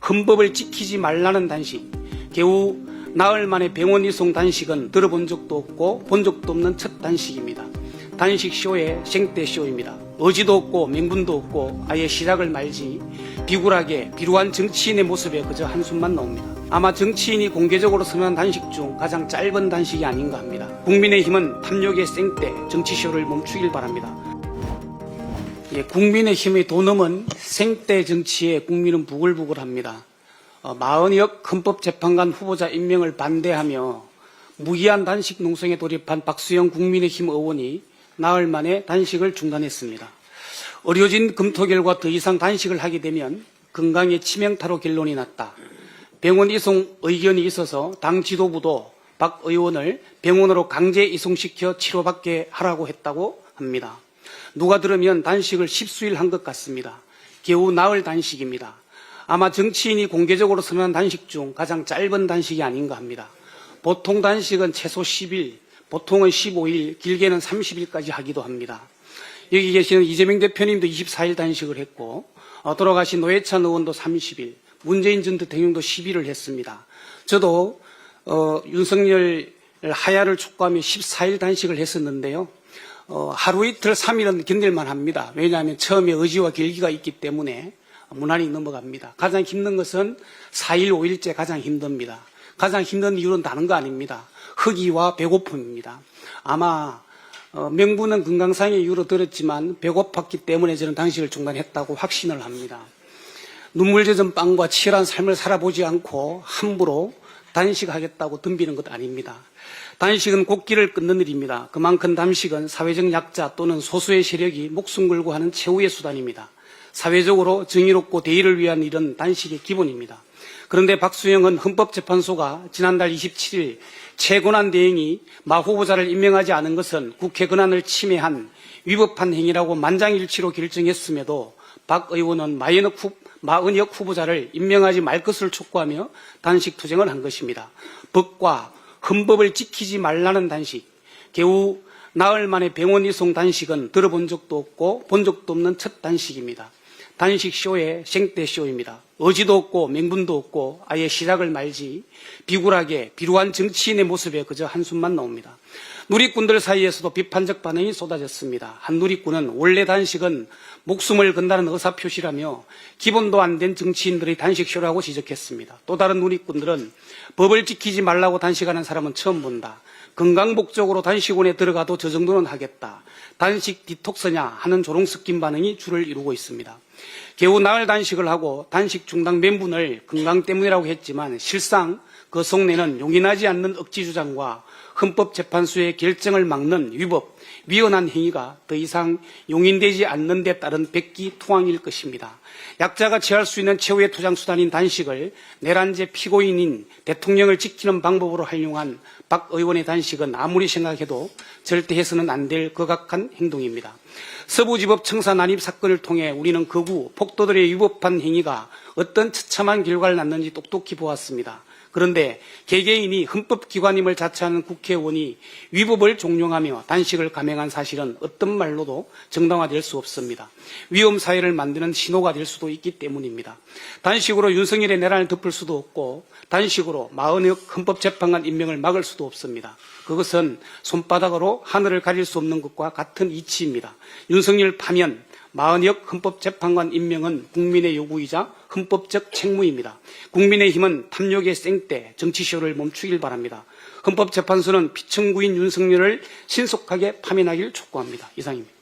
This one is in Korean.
헌법을 지키지 말라는 단식, 겨우 나흘 만에 병원 이송 단식은 들어본 적도 없고 본 적도 없는 첫 단식입니다. 단식쇼의 생떼쇼입니다. 의지도 없고 명분도 없고 아예 시작을 말지 비굴하게 비루한 정치인의 모습에 그저 한숨만 나옵니다. 아마 정치인이 공개적으로 선언한 단식 중 가장 짧은 단식이 아닌가 합니다. 국민의힘은 탐욕의 생떼 정치쇼를 멈추길 바랍니다. 국민의힘의 도넘은 생떼 정치에 국민은 부글부글합니다. 40여 헌법재판관 후보자 임명을 반대하며 무기한 단식 농성에 돌입한 박수영 국민의힘 의원이 나흘 만에 단식을 중단했습니다. 의료진 검토 결과 더 이상 단식을 하게 되면 건강에 치명타로 결론이 났다. 병원 이송 의견이 있어서 당 지도부도 박 의원을 병원으로 강제 이송시켜 치료받게 하라고 했다고 합니다. 누가 들으면 단식을 10수일 한 것 같습니다. 겨우 나흘 단식입니다. 아마 정치인이 공개적으로 선언한 단식 중 가장 짧은 단식이 아닌가 합니다. 보통 단식은 최소 10일, 보통은 15일, 길게는 30일까지 하기도 합니다. 여기 계시는 이재명 대표님도 24일 단식을 했고 돌아가신 노회찬 의원도 30일, 문재인 전 대통령도 10일을 했습니다. 저도 윤석열 하야를 촉구하며 14일 단식을 했었는데요. 하루 이틀 3일은 견딜만 합니다. 왜냐하면 처음에 의지와 결기가 있기 때문에 무난히 넘어갑니다. 가장 힘든 것은 4일, 5일째 가장 힘듭니다. 가장 힘든 이유는 다른 거 아닙니다. 허기와 배고픔입니다. 아마 명분은 건강상의 이유로 들었지만 배고팠기 때문에 저는 단식을 중단했다고 확신을 합니다. 눈물 젖은 빵과 치열한 삶을 살아보지 않고 함부로 단식하겠다고 덤비는 것 아닙니다. 단식은 곡기를 끊는 일입니다. 그만큼 단식은 사회적 약자 또는 소수의 세력이 목숨 걸고 하는 최후의 수단입니다. 사회적으로 정의롭고 대의를 위한 일은 단식의 기본입니다. 그런데 박수영은 헌법재판소가 지난달 27일 최고난 대행이 마 후보자를 임명하지 않은 것은 국회 권한을 침해한 위법한 행위라고 만장일치로 결정했음에도 박 의원은 마은혁 후보자를 임명하지 말 것을 촉구하며 단식 투쟁을 한 것입니다. 법과 헌법을 지키지 말라는 단식, 겨우 나흘 만에 병원 이송 단식은 들어본 적도 없고 본 적도 없는 첫 단식입니다. 단식쇼의 생떼쇼입니다. 의지도 없고 명분도 없고 아예 시작을 말지 비굴하게 비루한 정치인의 모습에 그저 한숨만 나옵니다. 누리꾼들 사이에서도 비판적 반응이 쏟아졌습니다. 한 누리꾼은 원래 단식은 목숨을 건다는 의사표시라며 기본도 안 된 정치인들의 단식쇼라고 지적했습니다. 또 다른 누리꾼들은 법을 지키지 말라고 단식하는 사람은 처음 본다. 건강 목적으로 단식원에 들어가도 저 정도는 하겠다. 단식 디톡스냐 하는 조롱 섞인 반응이 줄을 이루고 있습니다. 겨우 나흘 단식을 하고 단식 중단 명분을 건강 때문이라고 했지만 실상 그 속내는 용인하지 않는 억지 주장과 헌법재판소의 결정을 막는 위법, 위헌한 행위가 더 이상 용인되지 않는 데 따른 백기투항일 것입니다. 약자가 취할 수 있는 최후의 투장수단인 단식을 내란죄 피고인인 대통령을 지키는 방법으로 활용한 박 의원의 단식은 아무리 생각해도 절대 해서는 안 될 극악한 행동입니다. 서부지법 청사 난입 사건을 통해 우리는 거구 폭도들의 위법한 행위가 어떤 처참한 결과를 낳는지 똑똑히 보았습니다. 그런데 개개인이 헌법기관임을 자처하는 국회의원이 위법을 종용하며 단식을 감행한 사실은 어떤 말로도 정당화될 수 없습니다. 위험사회를 만드는 신호가 될 수도 있기 때문입니다. 단식으로 윤석열의 내란을 덮을 수도 없고 단식으로 마은혁 헌법재판관 임명을 막을 수도 없습니다. 그것은 손바닥으로 하늘을 가릴 수 없는 것과 같은 이치입니다. 윤석열 파면 마은혁 헌법재판관 임명은 국민의 요구이자 헌법적 책무입니다. 국민의힘은 탐욕의 생떼 정치쇼를 멈추길 바랍니다. 헌법재판소는 피청구인 윤석열을 신속하게 파면하길 촉구합니다. 이상입니다.